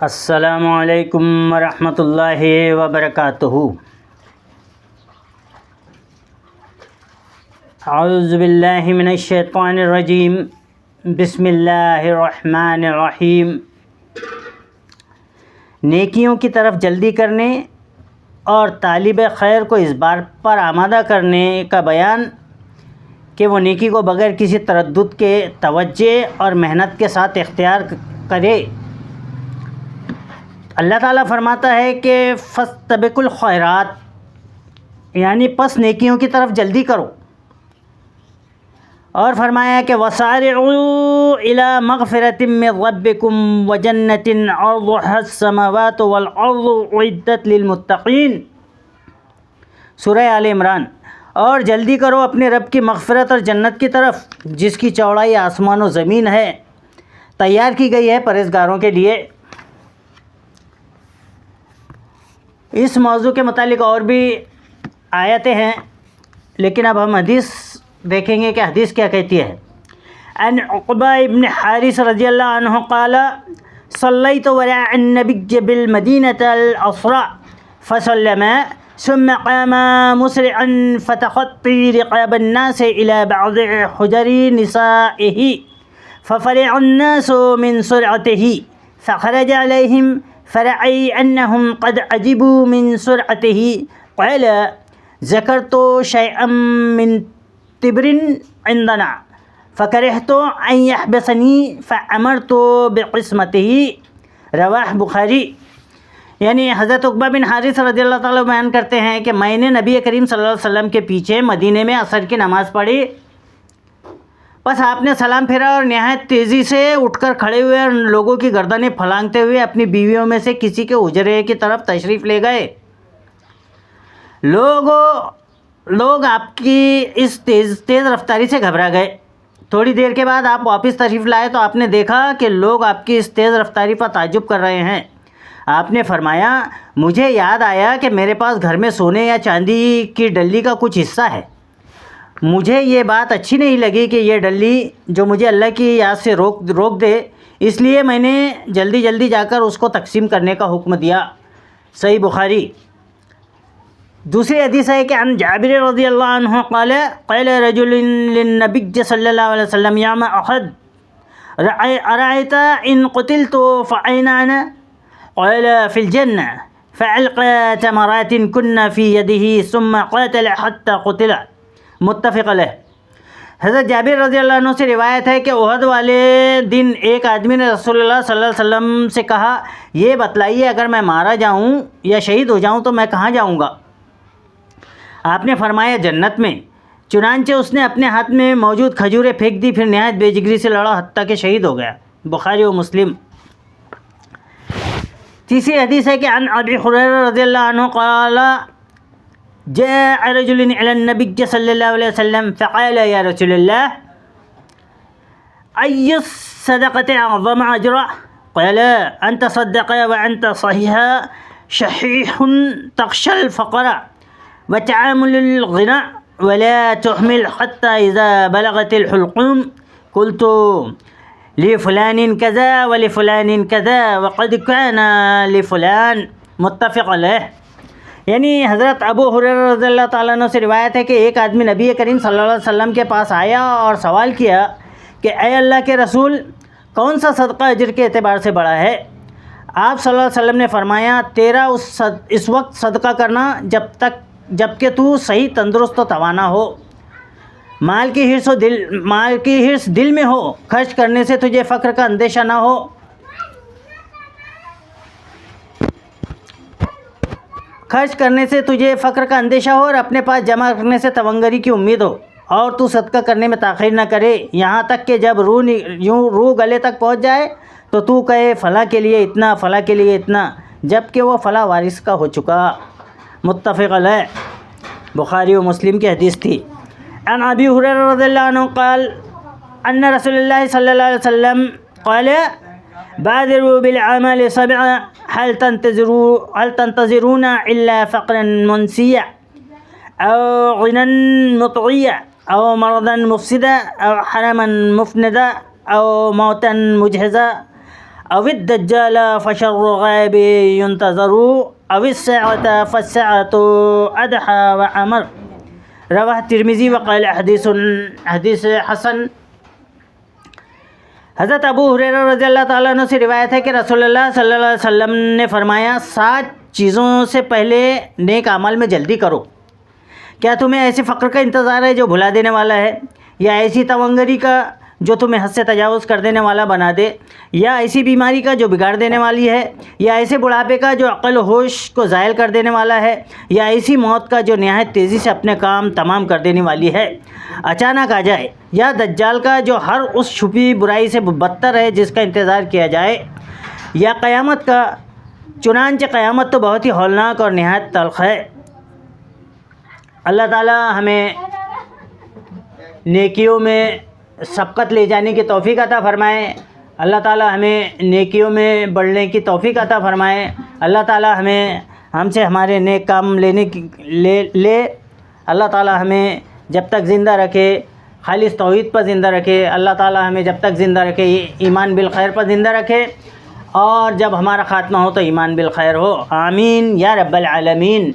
السلام علیکم ورحمۃ اللہ وبرکاتہ۔ اعوذ باللہ من الشیطان الرجیم، بسم اللہ الرحمن الرحیم۔ نیکیوں کی طرف جلدی کرنے اور طالب خیر کو اس بات پر آمادہ کرنے کا بیان کہ وہ نیکی کو بغیر کسی تردد کے توجہ اور محنت کے ساتھ اختیار کرے۔ اللہ تعالیٰ فرماتا ہے کہ فاستبقوا الخیرات، یعنی پس نیکیوں کی طرف جلدی کرو، اور فرمایا کہ وسارعوا الی مغفرۃ من ربکم وجنۃ عرضها السماوات والارض اعدت للمتقین، سورہ آل عمران۔ اور جلدی کرو اپنے رب کی مغفرت اور جنت کی طرف جس کی چوڑائی آسمان و زمین ہے، تیار کی گئی ہے پرہیزگاروں کے لیے۔ اس موضوع کے متعلق اور بھی آیتیں ہیں، لیکن اب ہم حدیث دیکھیں گے کہ حدیث کیا کہتی ہے۔ ان عقبہ ابن حارث رضی اللہ عنہ قال صلیت وراء النبی بالمدینۃ العصر فسلم ثم قام مسرعا فتخطی رقاب الناس الى بعض حجر نسائه ففرع الناس من سرعته فخرج عليهم فرأى أنهم قد عجبوا من سرعته قال ذكرت شيئا من تبر عندنا فكرهت أن يحبسني فأمرت بقسمته، رواہ بخاری۔ یعنی حضرت عقبہ بن حارث رضی اللہ تعالیٰ بیان کرتے ہیں کہ میں نے نبی کریم صلی اللہ علیہ وسلم کے پیچھے مدینے میں عصر کی نماز پڑھی، بس آپ نے سلام پھیرا اور نہایت تیزی سے اٹھ کر کھڑے ہوئے اور لوگوں کی گردنیں پھلانگتے ہوئے اپنی بیویوں میں سے کسی کے حجرے کی طرف تشریف لے گئے۔ لوگ آپ کی اس تیز رفتاری سے گھبرا گئے۔ تھوڑی دیر کے بعد آپ واپس تشریف لائے تو آپ نے دیکھا کہ لوگ آپ کی اس تیز رفتاری پر تعجب کر رہے ہیں۔ آپ نے فرمایا مجھے یاد آیا کہ میرے پاس گھر میں سونے یا چاندی کی ڈلی کا کچھ حصہ ہے، مجھے یہ بات اچھی نہیں لگی کہ یہ ڈلی جو مجھے اللہ کی یاد سے روک دے، اس لیے میں نے جلدی جا کر اس کو تقسیم کرنے کا حکم دیا، صحیح بخاری۔ دوسری حدیث ہے کہ عن جابر رضی اللہ عنہ قال قال رجل للنبی صلی اللہ علیہ وسلم یوم احد ارأیت ان قتلت فأین انا؟ قال فی الجنہ، فألقى تمرات كن في يده ثم قاتل حتى قتل، متفق علیہ۔ حضرت جابر رضی اللہ عنہ سے روایت ہے کہ احد والے دن ایک آدمی نے رسول اللہ صلی اللہ علیہ وسلم سے کہا یہ بتلائیے اگر میں مارا جاؤں یا شہید ہو جاؤں تو میں کہاں جاؤں گا؟ آپ نے فرمایا جنت میں۔ چنانچہ اس نے اپنے ہاتھ میں موجود کھجوریں پھینک دی، پھر نہایت بے جگری سے لڑا حتیٰ کہ شہید ہو گیا، بخاری و مسلم۔ تیسری حدیث ہے کہ عن ابی ہریرہ رضی اللہ عنہ قال جاء رجل إلى النبي صلى الله عليه وسلم فقال يا رسول الله أي الصدقة أعظم أجرا؟ قال أن تصدق وأنت شحيح تخشى الفقر وتعامل الغنى ولا تحمل حتى إذا بلغت الحلقوم قلت لفلان كذا ولفلان كذا وقد كان لفلان، متفق علیہ۔ یعنی حضرت ابو ہریرہ رضی اللہ تعالیٰ عنہ سے روایت ہے کہ ایک آدمی نبی کریم صلی اللہ علیہ وسلم کے پاس آیا اور سوال کیا کہ اے اللہ کے رسول کون سا صدقہ اجر کے اعتبار سے بڑا ہے؟ آپ صلی اللہ علیہ وسلم نے فرمایا تیرا اس وقت صدقہ کرنا جب کہ تو صحیح تندرست و توانا ہو، مال کی حرص دل میں ہو، خرچ کرنے سے تجھے فقر کا اندیشہ نہ ہو، اور اپنے پاس جمع کرنے سے تونگری کی امید ہو، اور تو صدقہ کرنے میں تاخیر نہ کرے، یہاں تک کہ جب روح گلے تک پہنچ جائے تو تو کہے فلاں کے لیے اتنا، فلاں کے لیے اتنا، جب کہ وہ فلاں وارث کا ہو چکا، متفق علیہ، بخاری و مسلم کی حدیث تھی۔ عن ابی ہریرہ رضی اللہ عنہ قال ان رسول اللہ صلی اللہ علیہ وسلم قال بادروا بالعمل سبعا هل تنتظرون الا فقرا منسيا او غنى مطغيا او مرضا مفسدا او حرما مفندا او موتا مجهزا او الدجال فشر غائب ينتظر او الساعة فالساعة ادحى وعمر. رواہ ترمذی وقال حدیث حسن. حضرت ابو ہریرہ رضی اللہ تعالیٰ عنہ سے روایت ہے کہ رسول اللہ صلی اللہ علیہ وسلم نے فرمایا 7 چیزوں سے پہلے نیک اعمال میں جلدی کرو. کیا تمہیں ایسے فقر کا انتظار ہے جو بھلا دینے والا ہے، یا ایسی تونگری کا جو تمہیں حد سے تجاوز کر دینے والا بنا دے، یا ایسی بیماری کا جو بگاڑ دینے والی ہے، یا ایسے بڑھاپے کا جو عقل و ہوش کو زائل کر دینے والا ہے، یا ایسی موت کا جو نہایت تیزی سے اپنے کام تمام کر دینے والی ہے، اچانک آ جائے، یا دجال کا جو ہر اس چھپی برائی سے بدتر ہے جس کا انتظار کیا جائے، یا قیامت کا، چنانچہ قیامت تو بہت ہی ہولناک اور نہایت تلخ ہے. اللہ تعالیٰ ہمیں نیکیوں میں سبقت لے جانے کی توفیق عطا فرمائے. اللہ تعالیٰ ہمیں نیکیوں میں بڑھنے کی توفیق عطا فرمائے. اللہ تعالیٰ ہم سے ہمارے نیک کام لے. اللہ تعالیٰ ہمیں جب تک زندہ رکھے خالص توحید پر زندہ رکھے. اللہ تعالیٰ ہمیں جب تک زندہ رکھے ایمان بالخیر پر زندہ رکھے، اور جب ہمارا خاتمہ ہو تو ایمان بالخیر ہو. آمین یا رب العالمین.